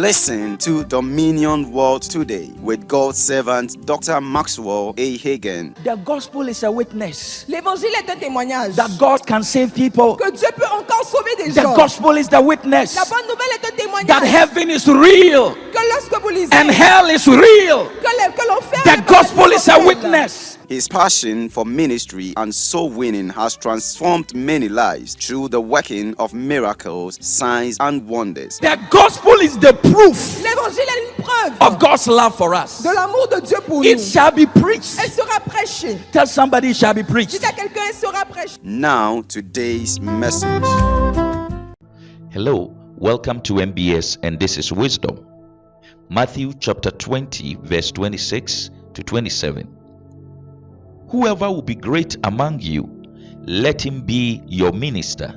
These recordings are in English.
Listen to Dominion World Today with God's servant Dr. Maxwell A. Hagen. The gospel is a witness L'évangile est un témoignage that God can save people. que Dieu peut encore sauver des The gens. gospel is the witness La bonne nouvelle est un témoignage that heaven is real que lorsque vous lisez and hell is real. que l'enfer The est pas gospel is a réel. witness. His passion for ministry and soul winning has transformed many lives through the working of miracles, signs, and wonders. The gospel is the proof L'évangile est une preuve of God's love for us. de l'amour de Dieu pour It nous. shall be preached. Elle sera prêchée. Tell somebody it shall be preached. Dites à quelqu'un, elle sera prêchée. Now, today's message. Hello, welcome to MBS, and this is Wisdom. Matthew chapter 20, verse 26 to 27. Whoever will be great among you, let him be your minister,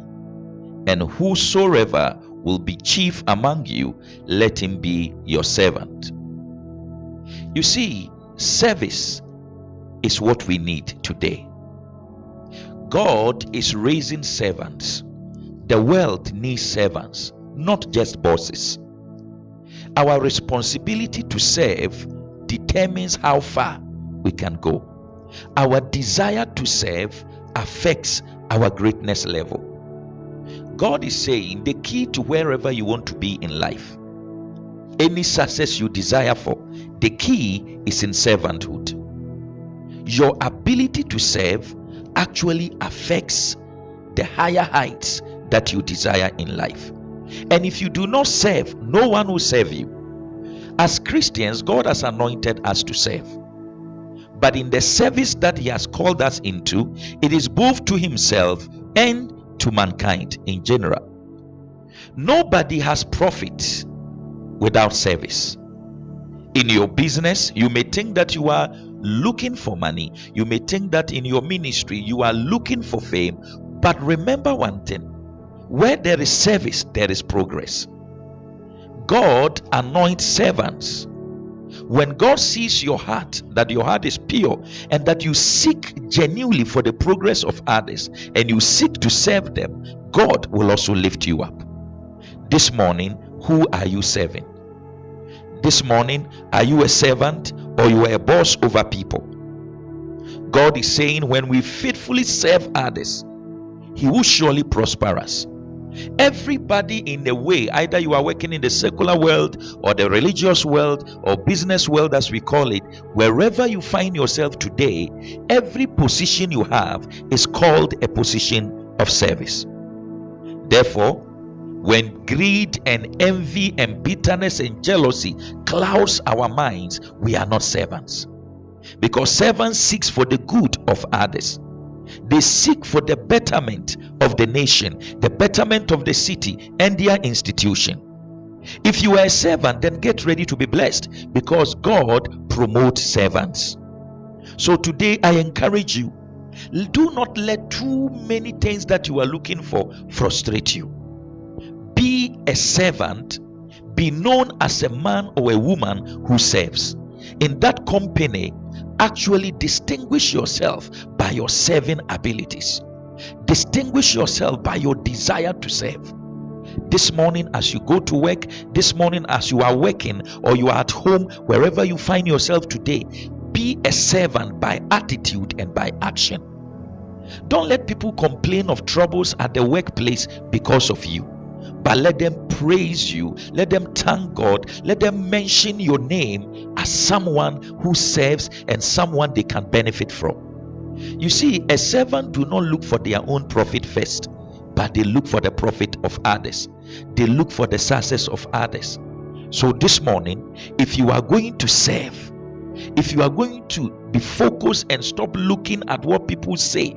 and whosoever will be chief among you, let him be your servant. You see, service is what we need today. God is raising servants. The world needs servants, not just bosses. Our responsibility to serve determines how far we can go. Our desire to serve affects our greatness level. God is saying the key to wherever you want to be in life, any success you desire for, the key is in servanthood. Your ability to serve actually affects the higher heights that you desire in life. And if you do not serve, no one will serve you. As Christians, God has anointed us to serve. But in the service that He has called us into, it is both to Himself and to mankind in general. Nobody has profit without service. In your business, you may think that you are looking for money. You may think that in your ministry, you are looking for fame. But remember one thing, where there is service, there is progress. God anoints servants. When God sees your heart, that your heart is pure, and that you seek genuinely for the progress of others, and you seek to serve them, God will also lift you up. This morning, who are you serving? This morning, are you a servant or you are a boss over people? God is saying when we faithfully serve others, He will surely prosper us. Everybody in a way, either you are working in the secular world or the religious world or business world as we call it, wherever you find yourself today, every position you have is called a position of service. Therefore, when greed and envy and bitterness and jealousy clouds our minds, we are not servants. Because servants seek for the good of others. They seek for the betterment of the nation, the betterment of the city and their institution. If you are a servant, then get ready to be blessed, because God promotes servants. So today I encourage you, do not let too many things that you are looking for frustrate you. Be a servant. Be known as a man or a woman who serves. In that company, actually distinguish yourself by your serving abilities. Distinguish yourself by your desire to serve. This morning as you go to work, this morning as you are working, or you are at home, wherever you find yourself today, be a servant by attitude and by action. Don't let people complain of troubles at the workplace because of you, but let them praise you, let them thank God, let them mention your name as someone who serves and someone they can benefit from. You see, a servant do not look for their own profit first, but they look for the profit of others. They look for the success of others. So this morning, if you are going to serve, if you are going to be focused and stop looking at what people say,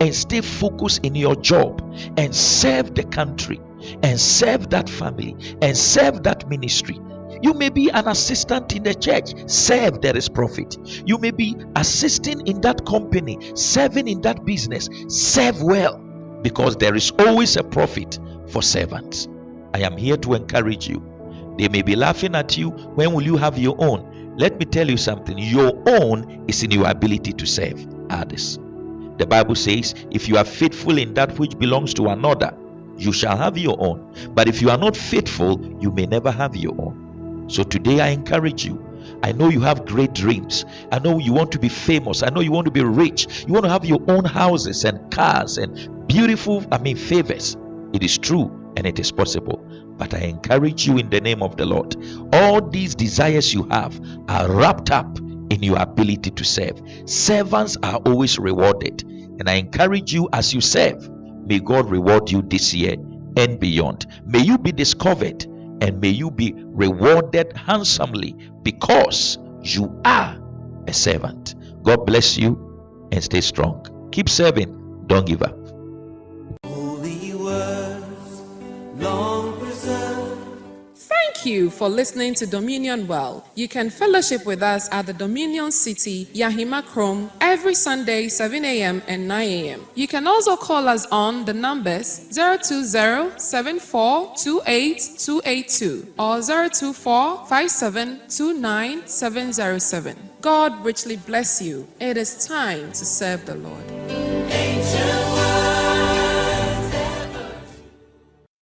and stay focused in your job and serve the country and serve that family and serve that ministry. You may be an assistant in the church, serve, there is profit. You may be assisting in that company, serving in that business, serve well, because there is always a profit for servants. I am here to encourage you. They may be laughing at you. When will you have your own? Let me tell you something. Your own is in your ability to serve others. The Bible says, if you are faithful in that which belongs to another, you shall have your own. But if you are not faithful, you may never have your own. So today I encourage you. I know you have great dreams. I know you want to be famous. I know you want to be rich. You want to have your own houses and cars and beautiful, favors. It is true and it is possible. But I encourage you in the name of the Lord. All these desires you have are wrapped up in your ability to serve. Servants are always rewarded. And I encourage you as you serve, may God reward you this year and beyond. May you be discovered and may you be rewarded handsomely because you are a servant. God bless you and stay strong. Keep serving. Don't give up. Holy words, long preserved. Thank you for listening to Dominion Well. You can fellowship with us at the Dominion City, Yahima Chrome, every Sunday, 7 a.m. and 9 a.m. You can also call us on the numbers 020-7428-282 or 024-5729-707. God richly bless you. It is time to serve the Lord. Angels